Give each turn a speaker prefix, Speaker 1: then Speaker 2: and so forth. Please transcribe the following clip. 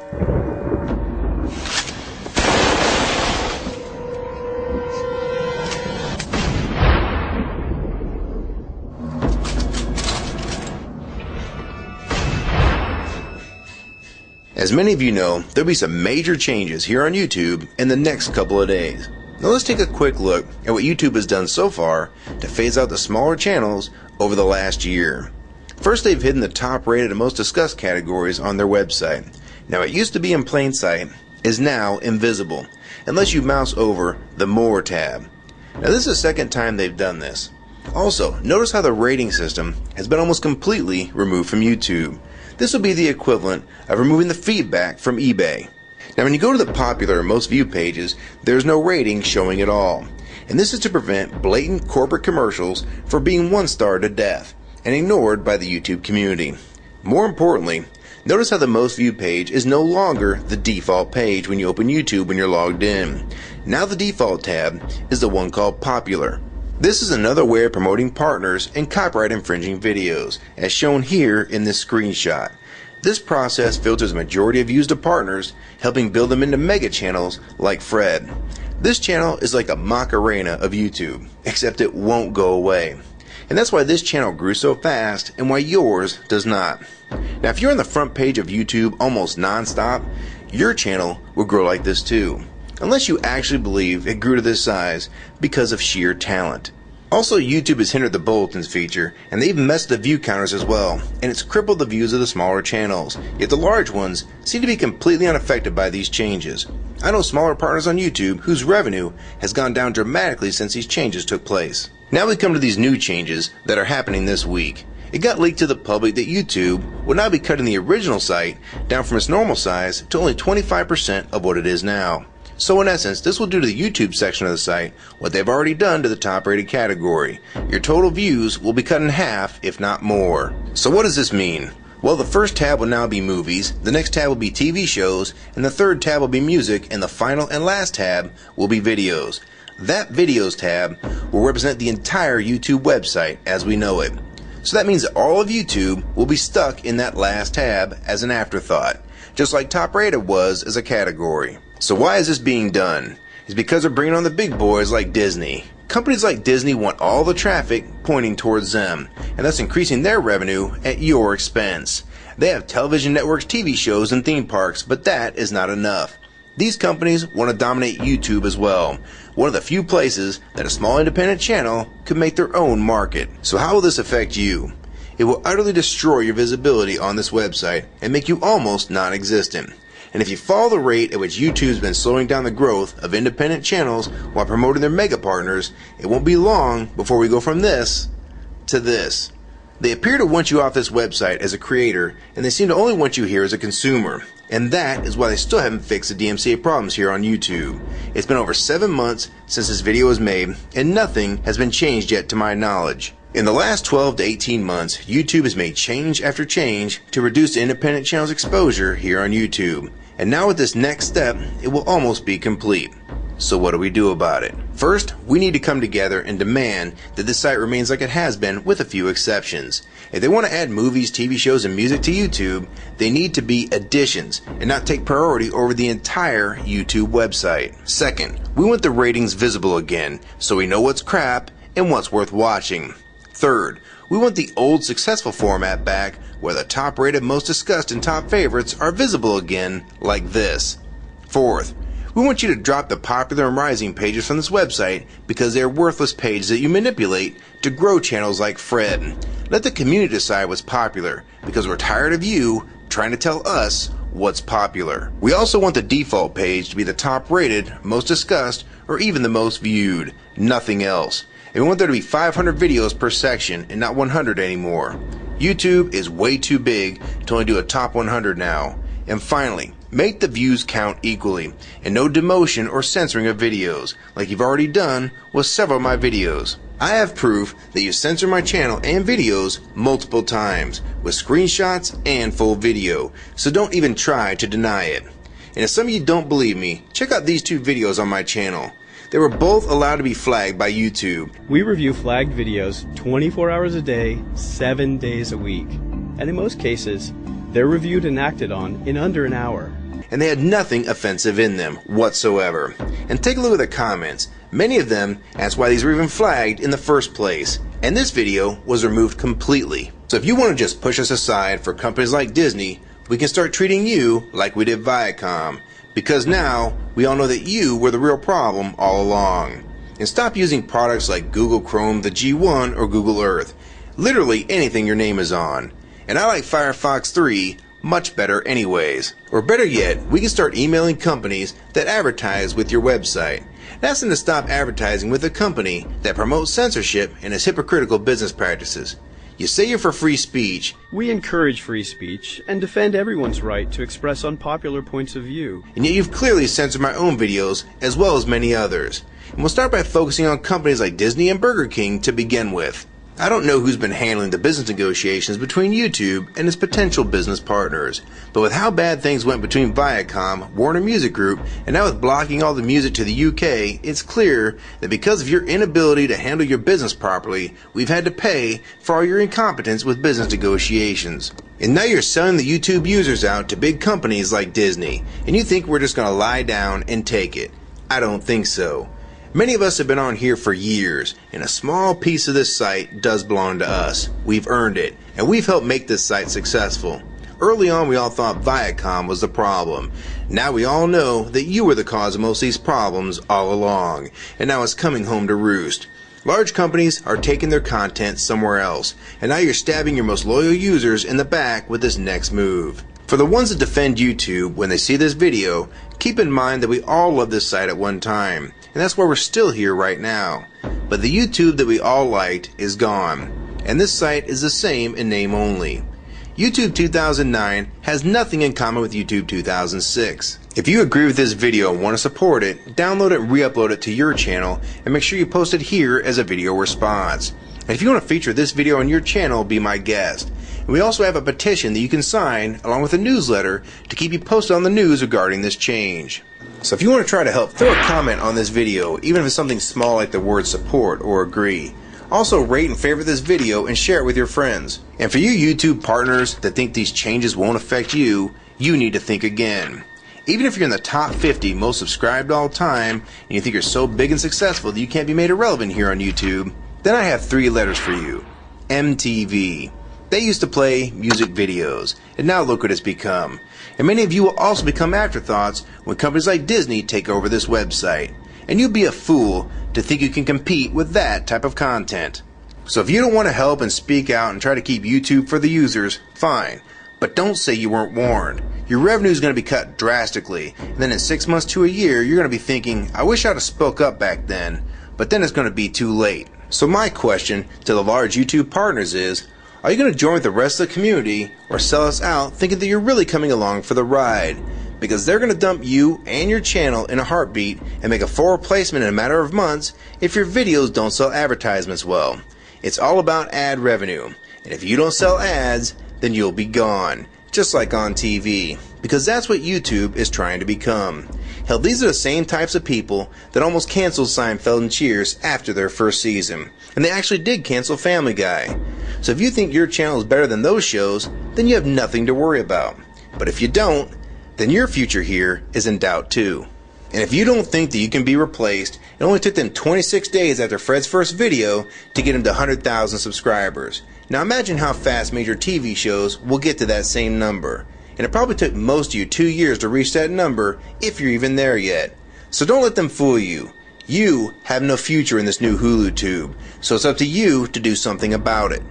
Speaker 1: As many of you know, there'll be some major changes here on YouTube in the next couple of days. Now let's take a quick look at what YouTube has done so far to phase out the smaller channels over the last year. First, they've hidden the top rated and most discussed categories on their website. Now it used to be in plain sight, is now invisible, unless you mouse over the More tab. Now this is the second time they've done this. Also, notice how the rating system has been almost completely removed from YouTube. This will be the equivalent of removing the feedback from eBay. Now when you go to the popular and most viewed pages, there's no rating showing at all. And this is to prevent blatant corporate commercials from being one-starred to death and ignored by the YouTube community. More importantly, notice how the most viewed page is no longer the default page when you open YouTube when you're logged in. Now the default tab is the one called Popular. This is another way of promoting partners and copyright infringing videos, as shown here in this screenshot. This process filters a majority of views to partners, helping build them into mega channels like Fred. This channel is like a Macarena of YouTube, except it won't go away. And that's why this channel grew so fast and why yours does not. Now if you're on the front page of YouTube almost non-stop, your channel will grow like this too. Unless you actually believe it grew to this size because of sheer talent. Also, YouTube has hindered the bulletins feature, and they've messed the view counters as well, and it's crippled the views of the smaller channels, yet the large ones seem to be completely unaffected by these changes. I know smaller partners on YouTube whose revenue has gone down dramatically since these changes took place. Now we come to these new changes that are happening this week. It got leaked to the public that YouTube will now be cutting the original site down from its normal size to only 25% of what it is now. So in essence, this will do to the YouTube section of the site what they've already done to the top rated category. Your total views will be cut in half, if not more. So what does this mean? Well, the first tab will now be movies, the next tab will be TV shows, and the third tab will be music, and the final and last tab will be videos. That videos tab will represent the entire YouTube website as we know it. So that means that all of YouTube will be stuck in that last tab as an afterthought, just like top rated was as a category. So why is this being done? It's because they're bringing on the big boys like Disney. Companies like Disney want all the traffic pointing towards them, and thus increasing their revenue at your expense. They have television networks, TV shows, and theme parks, but that is not enough. These companies want to dominate YouTube as well, one of the few places that a small independent channel could make their own market. So how will this affect you? It will utterly destroy your visibility on this website and make you almost non-existent. And if you follow the rate at which YouTube's been slowing down the growth of independent channels while promoting their mega partners, it won't be long before we go from this to this. They appear to want you off this website as a creator, and they seem to only want you here as a consumer. And that is why they still haven't fixed the DMCA problems here on YouTube. It's been over 7 months since this video was made, and nothing has been changed yet to my knowledge. In the last 12 to 18 months, YouTube has made change after change to reduce the independent channel's exposure here on YouTube. And now with this next step, it will almost be complete. So what do we do about it? First, we need to come together and demand that this site remains like it has been with a few exceptions. If they want to add movies, TV shows, and music to YouTube, they need to be additions and not take priority over the entire YouTube website. Second, we want the ratings visible again so we know what's crap and what's worth watching. Third, we want the old successful format back where the top rated, most discussed, and top favorites are visible again like this. Fourth, we want you to drop the popular and rising pages from this website because they are worthless pages that you manipulate to grow channels like Fred. Let the community decide what's popular because we're tired of you trying to tell us what's popular. We also want the default page to be the top rated, most discussed, or even the most viewed. Nothing else. And we want there to be 500 videos per section and not 100 anymore. YouTube is way too big to only do a top 100 now. And finally, make the views count equally, and no demotion or censoring of videos, like you've already done with several of my videos. I have proof that you censor my channel and videos multiple times, with screenshots and full video, so don't even try to deny it. And if some of you don't believe me, check out these two videos on my channel. They were both allowed to be flagged by YouTube.
Speaker 2: We review flagged videos 24 hours a day, 7 days a week. And in most cases, they're reviewed and acted on in under an hour.
Speaker 1: and they had nothing offensive in them whatsoever. And take a look at the comments. Many of them asked why these were even flagged in the first place, and this video was removed completely. So if you want to just push us aside for companies like Disney, we can start treating you like we did Viacom, because now we all know that you were the real problem all along. And stop using products like Google Chrome, the G1, or Google Earth. Literally anything your name is on. And I like Firefox 3 much better anyways. Or better yet, we can start emailing companies that advertise with your website. Ask them to stop advertising with a company that promotes censorship and has hypocritical business practices. You say you're for free speech.
Speaker 2: We encourage free speech and defend everyone's right to express unpopular points of view.
Speaker 1: And yet you've clearly censored my own videos as well as many others. And we'll start by focusing on companies like Disney and Burger King to begin with. I don't know who's been handling the business negotiations between YouTube and its potential business partners, but with how bad things went between Viacom, Warner Music Group, and now with blocking all the music to the UK, it's clear that because of your inability to handle your business properly, we've had to pay for all your incompetence with business negotiations. And now you're selling the YouTube users out to big companies like Disney, and you think we're just going to lie down and take it. I don't think so. Many of us have been on here for years, and a small piece of this site does belong to us. We've earned it, and we've helped make this site successful. Early on, we all thought Viacom was the problem. Now we all know that you were the cause of most of these problems all along, and now it's coming home to roost. Large companies are taking their content somewhere else, and now you're stabbing your most loyal users in the back with this next move. For the ones that defend YouTube when they see this video, keep in mind that we all loved this site at one time, and that's why we're still here right now. But the YouTube that we all liked is gone, and this site is the same in name only. YouTube 2009 has nothing in common with YouTube 2006. If you agree with this video and want to support it, download it and re-upload it to your channel, and make sure you post it here as a video response. And if you want to feature this video on your channel, be my guest. And we also have a petition that you can sign along with a newsletter to keep you posted on the news regarding this change. So if you want to try to help, throw a comment on this video, even if it's something small like the word support or agree. Also rate and favorite this video and share it with your friends. And for you YouTube partners that think these changes won't affect you, you need to think again. Even if you're in the top 50 most subscribed all time, and you think you're so big and successful that you can't be made irrelevant here on YouTube, then I have 3 letters for you. MTV. They used to play music videos, and now look what it's become. And many of you will also become afterthoughts when companies like Disney take over this website. And you'd be a fool to think you can compete with that type of content. So if you don't want to help and speak out and try to keep YouTube for the users, fine. But don't say you weren't warned. Your revenue is going to be cut drastically, and then in 6 months to a year, you're going to be thinking, I wish I'd have spoke up back then. But then it's going to be too late. So my question to the large YouTube partners is, are you going to join with the rest of the community or sell us out thinking that you're really coming along for the ride? Because they're going to dump you and your channel in a heartbeat and make a full replacement in a matter of months if your videos don't sell advertisements well. It's all about ad revenue, and if you don't sell ads, then you'll be gone, just like on TV, because that's what YouTube is trying to become. Hell, these are the same types of people that almost canceled Seinfeld and Cheers after their first season, and they actually did cancel Family Guy. So if you think your channel is better than those shows, then you have nothing to worry about. But if you don't, then your future here is in doubt too. And if you don't think that you can be replaced, it only took them 26 days after Fred's first video to get him to 100,000 subscribers. Now imagine how fast major TV shows will get to that same number. And it probably took most of you 2 years to reach that number, if you're even there yet. So don't let them fool you. You have no future in this new hulutube, so it's up to you to do something about it.